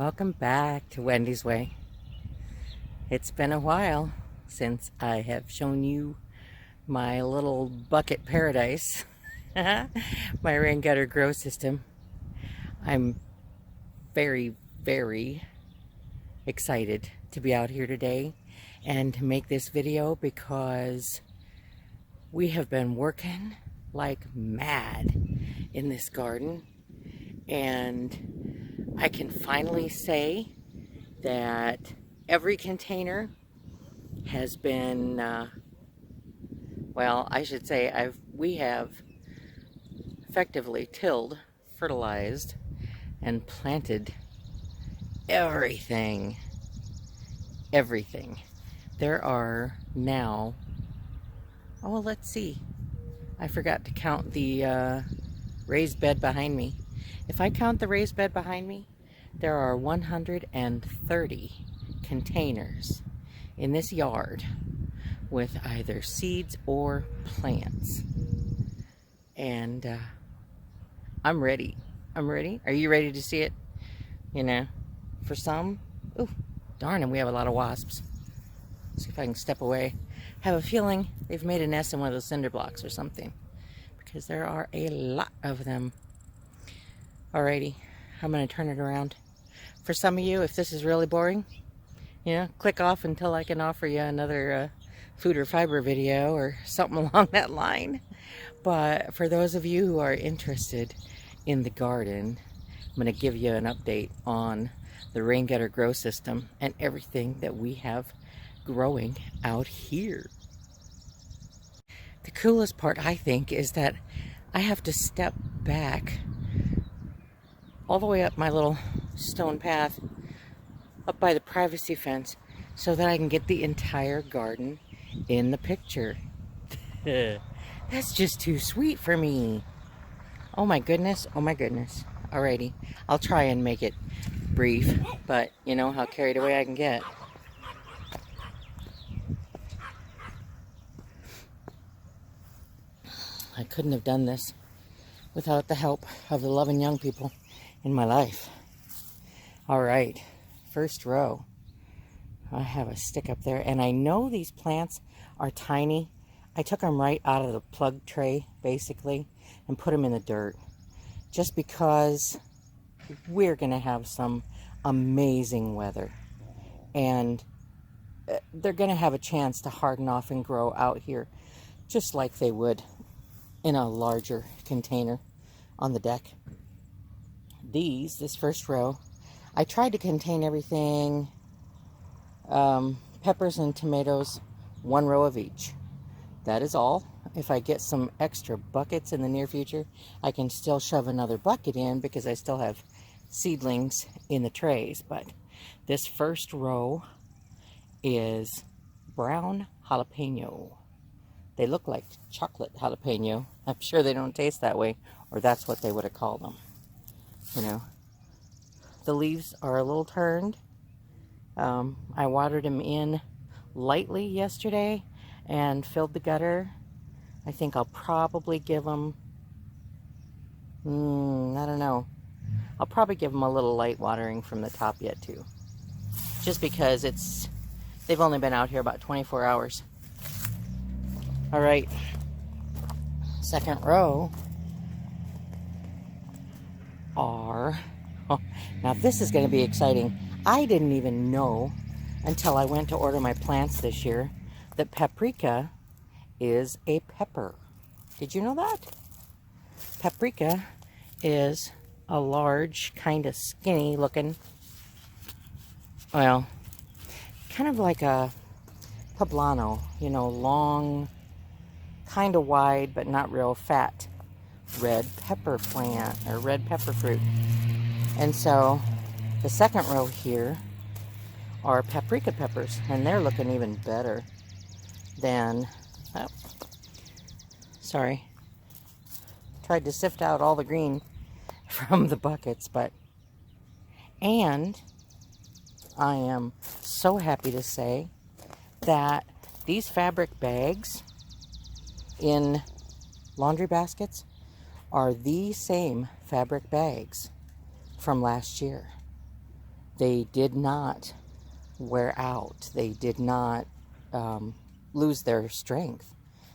Welcome back to Wendy's Way. It's been a while since I have shown you my little bucket paradise, my rain gutter grow system. I'm very, very excited to be out here today and to make this video because we have been working like mad in this garden, and I can finally say that every container has been, well, I should say we have effectively tilled, fertilized, and planted everything. Everything. There are now, oh, well, let's see. I forgot to count the raised bed behind me. If I count the raised bed behind me, there are 130 containers in this yard with either seeds or plants. And I'm ready. I'm ready. Are you ready to see it? You know, for some, ooh, darn, and we have a lot of wasps. See if I can step away. Have a feeling they've made a nest in one of those cinder blocks or something, because there are a lot of them. Alrighty, I'm going to turn it around. For some of you, if this is really boring, you know, click off until I can offer you another food or fiber video or something along that line. But for those of you who are interested in the garden, I'm going to give you an update on the rain gutter grow system and everything that we have growing out here. The coolest part, I think, is that I have to step back all the way up my little stone path up by the privacy fence so that I can get the entire garden in the picture. That's just too sweet for me. Oh my goodness, oh my goodness. Alrighty, I'll try and make it brief, but you know how carried away I can get. I couldn't have done this without the help of the loving young people in my life. All right, first row. I have a stick up there, and I know these plants are tiny. I took them right out of the plug tray, basically, and put them in the dirt, just because we're going to have some amazing weather, and they're going to have a chance to harden off and grow out here, just like they would in a larger container on the deck. This first row, I tried to contain everything, peppers and tomatoes, one row of each. That is all. If I get some extra buckets in the near future, I can still shove another bucket in because I still have seedlings in the trays. But this first row is brown jalapeno. They look like chocolate jalapeno. I'm sure they don't taste that way, or that's what they would have called them. You know, the leaves are a little turned. I watered them in lightly yesterday and filled the gutter. I think I'll probably give them, I don't know. I'll probably give them a little light watering from the top yet too. Just because they've only been out here about 24 hours. All right, second row are, now this is going to be exciting. I didn't even know until I went to order my plants this year that paprika is a pepper. Did you know that? Paprika is a large, kind of skinny looking, well, kind of like a poblano, you know, long, kind of wide, but not real fat red pepper plant or red pepper fruit. And so the second row here are paprika peppers, and they're looking even better than, oh, sorry, tried to sift out all the green from the buckets, and I am so happy to say that these fabric bags in laundry baskets are the same fabric bags from last year. they did not wear out. They did not lose their strength,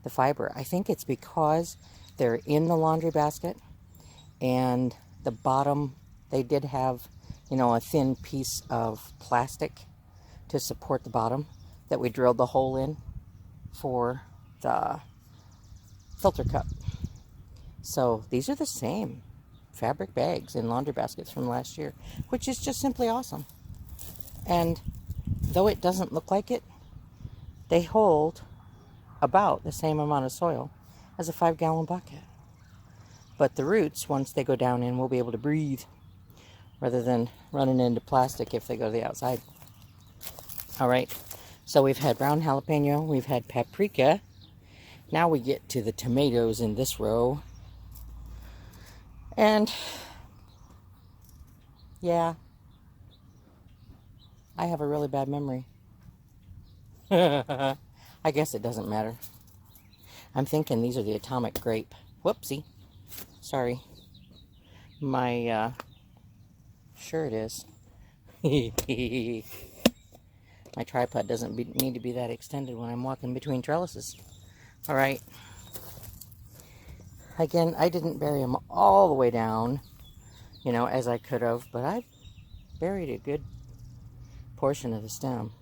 the fiber. I think it's because they're in the laundry basket, and the bottom, they did have, you know, a thin piece of plastic to support the bottom that we drilled the hole in for the filter cup. So these are the same fabric bags in laundry baskets from last year, which is just simply awesome. And though it doesn't look like it, they hold about the same amount of soil as a 5-gallon bucket. But the roots, once they go down in, will be able to breathe rather than running into plastic if they go to the outside. All right, so we've had brown jalapeno, we've had paprika. Now we get to the tomatoes in this row. And yeah, I have a really bad memory. I guess it doesn't matter. I'm thinking these are the atomic grape. Whoopsie. Sorry. My, sure it is. My tripod doesn't need to be that extended when I'm walking between trellises. All right. Again, I didn't bury them all the way down, you know, as I could have, but I buried a good portion of the stem.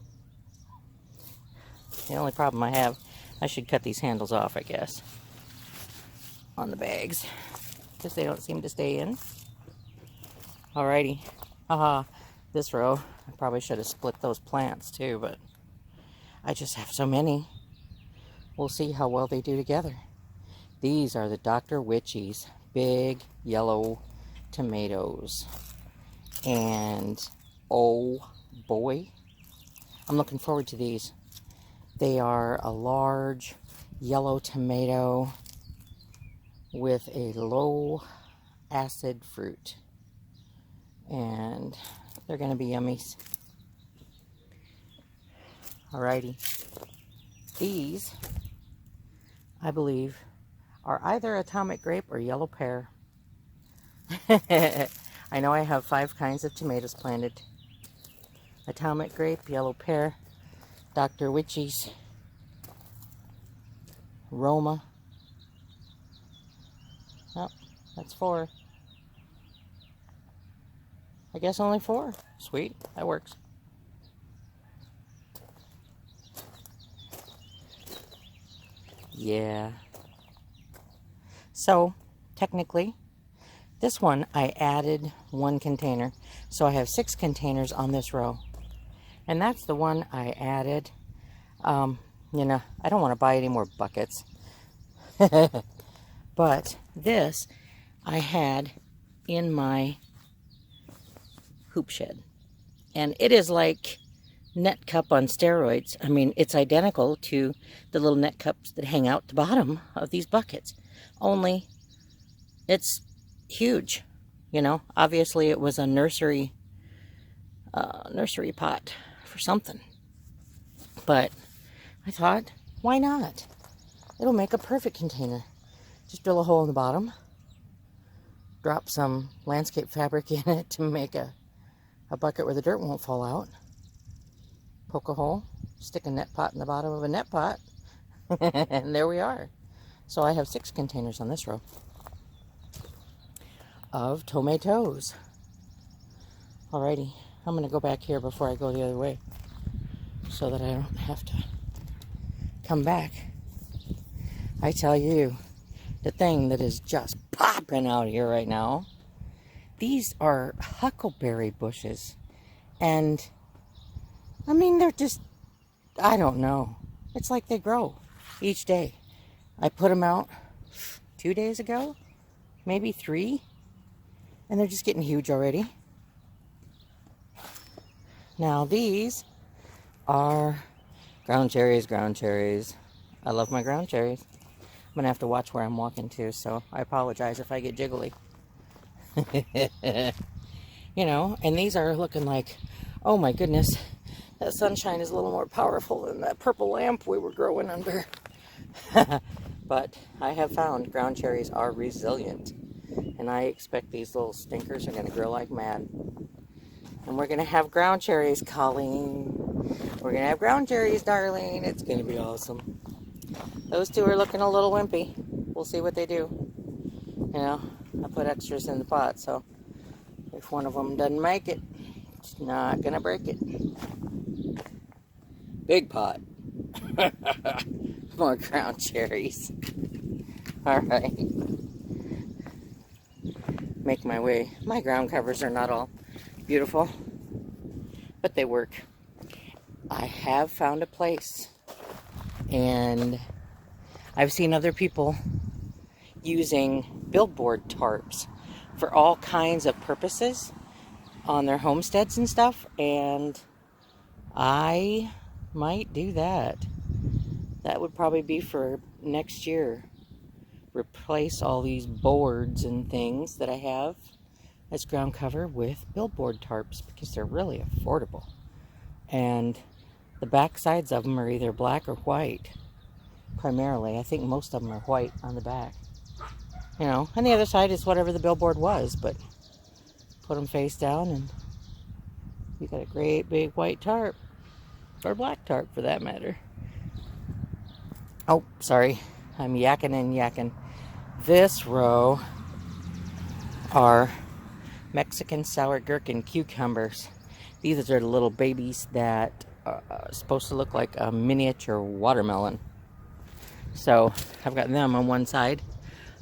The only problem I have, I should cut these handles off, I guess, on the bags, because they don't seem to stay in. Alrighty. Haha, this row, I probably should have split those plants too, but I just have so many. We'll see how well they do together. These are the Dr. Witchy's big yellow tomatoes. And oh boy, I'm looking forward to these. They are a large yellow tomato with a low acid fruit. And they're going to be yummies. Alrighty. These, I believe, are either atomic grape or yellow pear. I know I have 5 kinds of tomatoes planted. Atomic grape, yellow pear, Dr. Witchy's, Roma. Oh, that's 4. I guess only 4. Sweet, that works. Yeah. So, technically, this one I added 1 container. So I have 6 containers on this row. And that's the one I added. You know, I don't want to buy any more buckets. But this I had in my hoop shed. And it is like net cup on steroids. I mean, it's identical to the little net cups that hang out the bottom of these buckets. Only it's huge. You know, obviously it was a nursery pot for something. But I thought, why not? It'll make a perfect container. Just drill a hole in the bottom, drop some landscape fabric in it to make a bucket where the dirt won't fall out, poke a hole, stick a net pot in the bottom of a net pot, and there we are. So I have 6 containers on this row of tomatoes. Alrighty, I'm going to go back here before I go the other way so that I don't have to come back. I tell you, the thing that is just popping out here right now, these are huckleberry bushes. And, I mean, they're just, I don't know. It's like they grow each day. I put them out 2 days ago, maybe 3, and they're just getting huge already. Now these are ground cherries, ground cherries. I love my ground cherries. I'm going to have to watch where I'm walking to, so I apologize if I get jiggly. You know, and these are looking like, oh my goodness, that sunshine is a little more powerful than that purple lamp we were growing under. But I have found ground cherries are resilient, and I expect these little stinkers are going to grow like mad. And we're going to have ground cherries, Colleen. We're going to have ground cherries, darling. It's going to be awesome. Those two are looking a little wimpy. We'll see what they do. You know, I put extras in the pot, so if one of them doesn't make it, it's not going to break it. Big pot. More ground cherries. All right. Make my way. My ground covers are not all beautiful, but they work. I have found a place, and I've seen other people using billboard tarps for all kinds of purposes on their homesteads and stuff, and I might do that. That would probably be for next year. Replace all these boards and things that I have as ground cover with billboard tarps because they're really affordable. And the back sides of them are either black or white. Primarily, I think most of them are white on the back. You know, and the other side is whatever the billboard was, but put them face down and you got a great big white tarp. Or black tarp for that matter. Oh, sorry. I'm yakking and yakking. This row are Mexican sour gherkin cucumbers. These are the little babies that are supposed to look like a miniature watermelon. So I've got them on one side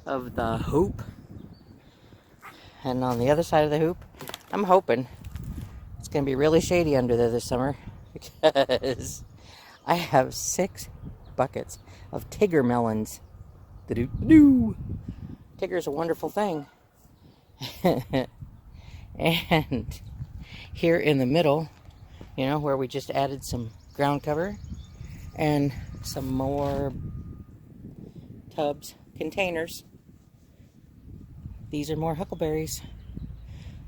of the hoop. And on the other side of the hoop, I'm hoping it's going to be really shady under there this summer because I have 6 buckets of Tigger melons. Tigger's a wonderful thing. And here in the middle, you know, where we just added some ground cover and some more tubs, containers. These are more huckleberries.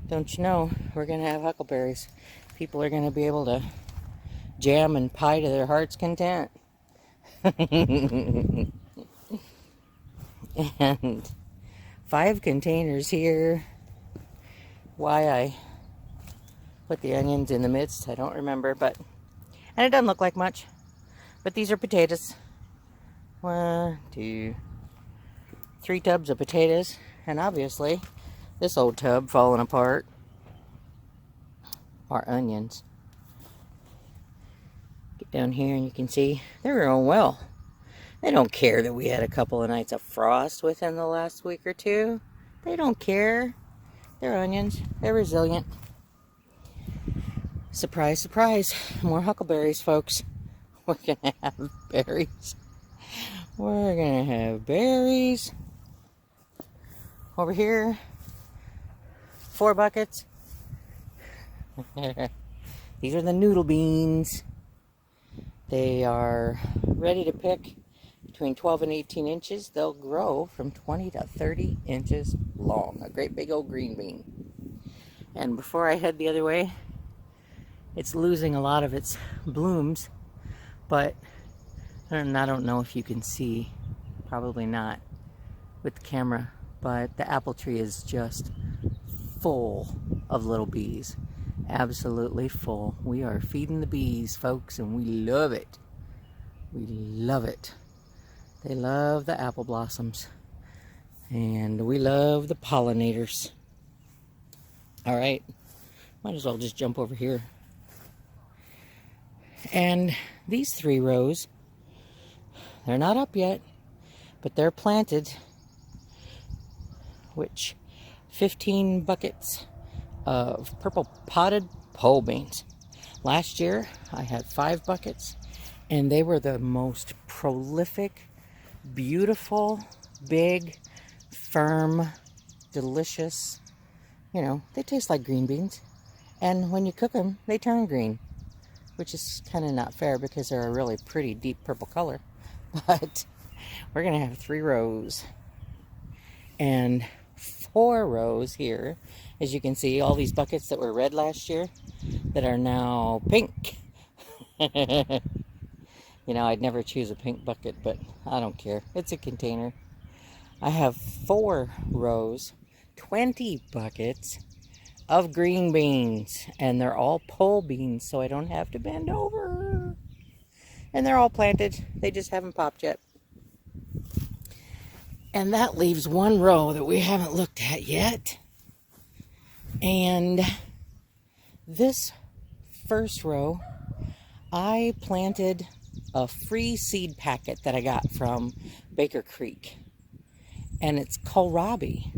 Don't you know, we're going to have huckleberries. People are going to be able to jam and pie to their heart's content. And 5 containers here. Why I put the onions in the midst, I don't remember, and it doesn't look like much. But these are potatoes. 1, 2, 3 tubs of potatoes, and obviously this old tub falling apart are onions. Get down here and you can see they're growing well. They don't care that we had a couple of nights of frost within the last week or two. They don't care. They're onions. They're resilient. Surprise, surprise. More huckleberries, folks. We're going to have berries. We're going to have berries. Over here, 4 buckets. These are the noodle beans. They are ready to pick between 12 and 18 inches. They'll grow from 20 to 30 inches long. A great big old green bean. And before I head the other way, it's losing a lot of its blooms, but I don't know if you can see, probably not with the camera, but the apple tree is just full of little bees. Absolutely full. We are feeding the bees, folks, and we love it. We love it. They love the apple blossoms, and we love the pollinators. All right, might as well just jump over here. And these 3 rows, they're not up yet, but they're planted, which 15 buckets of purple potted pole beans. Last year, I had 5 buckets, and they were the most prolific, beautiful, big, firm, delicious. You know, they taste like green beans. And when you cook them, they turn green, which is kind of not fair because they're a really pretty deep purple color. But we're going to have 3 rows and 4 rows here. As you can see, all these buckets that were red last year that are now pink. You know, I'd never choose a pink bucket, but I don't care. It's a container. I have 4 rows, 20 buckets of green beans. And they're all pole beans, so I don't have to bend over. And they're all planted. They just haven't popped yet. And that leaves one row that we haven't looked at yet. And this first row, I planted a free seed packet that I got from Baker Creek. And it's kohlrabi.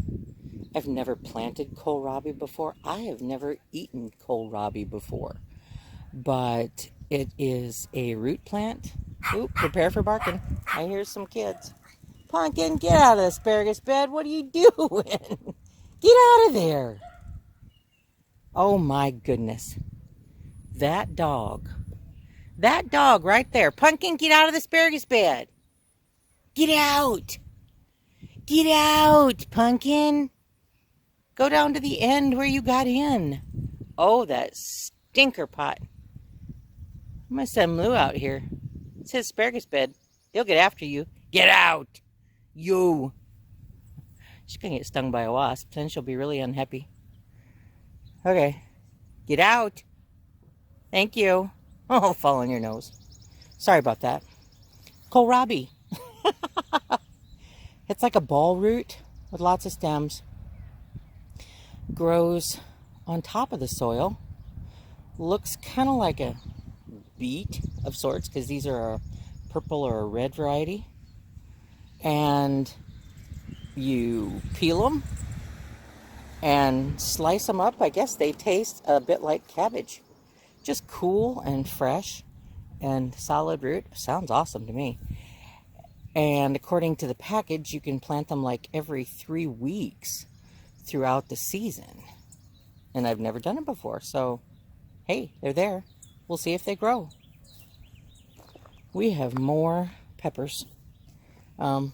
I've never planted kohlrabi before. I have never eaten kohlrabi before. But it is a root plant. Oop, prepare for barking. I hear some kids. Pumpkin, get out of the asparagus bed. What are you doing? Get out of there. Oh my goodness. That dog right there. Pumpkin, get out of the asparagus bed. Get out. Get out, Pumpkin. Go down to the end where you got in. Oh, that stinker pot. I'm going to send Lou out here. It's his asparagus bed. He'll get after you. Get out. You. She's going to get stung by a wasp. Then she'll be really unhappy. Okay. Get out. Thank you. Oh, fall on your nose. Sorry about that. Kohlrabi. It's like a ball root with lots of stems. Grows on top of the soil. Looks kind of like a beet of sorts, because these are a purple or a red variety. And you peel them and slice them up. I guess they taste a bit like cabbage. Just cool and fresh and solid root. Sounds awesome to me. And according to the package, you can plant them like every 3 weeks throughout the season. And I've never done it before, so hey, they're there. We'll see if they grow. We have more peppers. I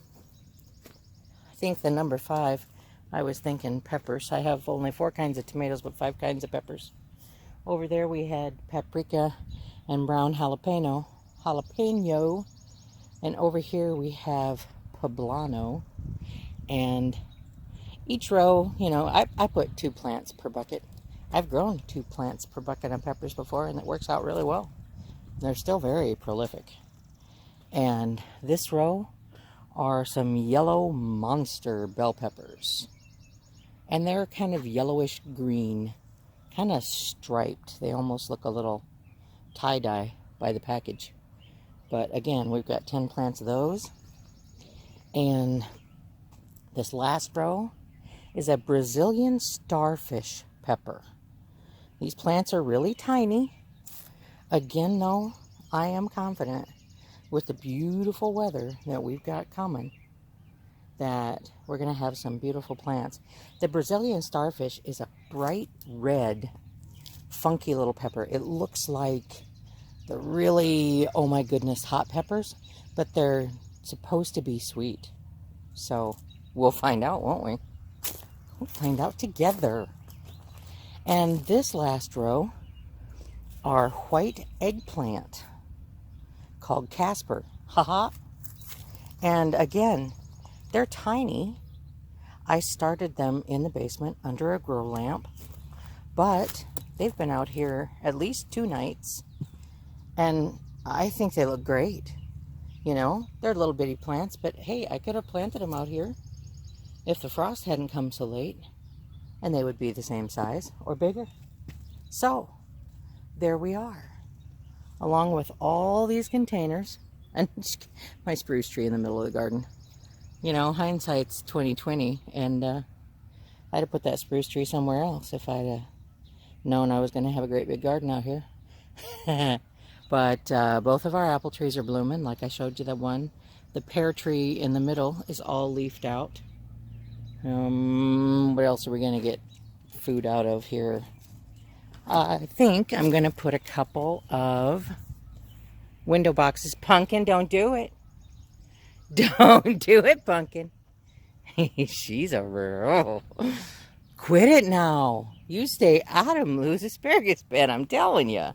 think the number 5, I was thinking peppers. I have only 4 kinds of tomatoes, but 5 kinds of peppers. Over there we had paprika and brown jalapeno. And over here we have poblano. And each row, you know, I put 2 plants per bucket. I've grown 2 plants per bucket of peppers before, and it works out really well. They're still very prolific. And this row are some yellow monster bell peppers. And they're kind of yellowish green, kind of striped. They almost look a little tie-dye by the package. But again, we've got 10 plants of those. And this last row is a Brazilian starfish pepper. These plants are really tiny. Again, though, I am confident with the beautiful weather that we've got coming that we're going to have some beautiful plants. The Brazilian starfish is a bright red, funky little pepper. It looks like the really, oh my goodness, hot peppers, but they're supposed to be sweet. So we'll find out, won't we? We'll find out together. And this last row are white eggplant called Casper. Haha. And again, they're tiny. I started them in the basement under a grow lamp, but they've been out here at least 2 nights, and I think they look great. You know, they're little bitty plants, but hey, I could have planted them out here if the frost hadn't come so late, and they would be the same size or bigger. So there we are, along with all these containers and my spruce tree in the middle of the garden. You know, hindsight's 20/20, and I'd have put that spruce tree somewhere else if I'd known I was going to have a great big garden out here. But both of our apple trees are blooming, like I showed you that one. The pear tree in the middle is all leafed out. What else are we going to get food out of here? I think I'm going to put a couple of window boxes. Pumpkin, don't do it. Don't do it, Pumpkin. She's a real... Quit it now. You stay out of Lou's asparagus bed, I'm telling you.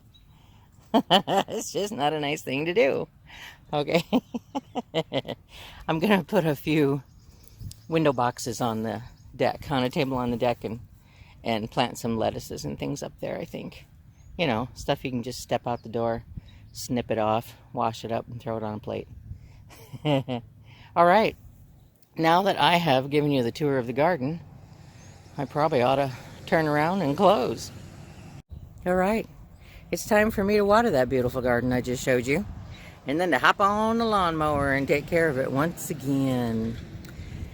It's just not a nice thing to do. Okay. I'm going to put a few window boxes on the deck, on a table on the deck, and plant some lettuces and things up there, I think. You know, stuff you can just step out the door, snip it off, wash it up, and throw it on a plate. All right. Now that I have given you the tour of the garden, I probably ought to turn around and close. All right. It's time for me to water that beautiful garden I just showed you, and then to hop on the lawnmower and take care of it once again.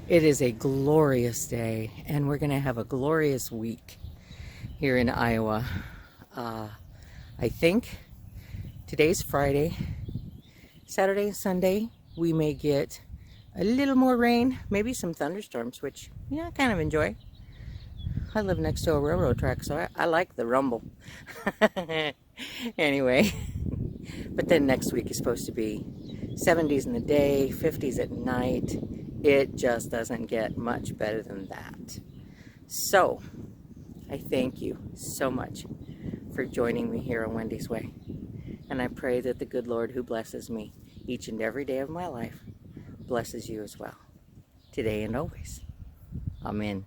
It is a glorious day, and we're going to have a glorious week here in Iowa. I think today's Friday, Saturday, Sunday, we may get a little more rain, maybe some thunderstorms, which, I kind of enjoy. I live next to a railroad track, so I like the rumble. Anyway, but then next week is supposed to be 70s in the day, 50s at night. It just doesn't get much better than that. So, I thank you so much for joining me here on Wendy's Way. And I pray that the good Lord who blesses me each and every day of my life blesses you as well, today and always. Amen.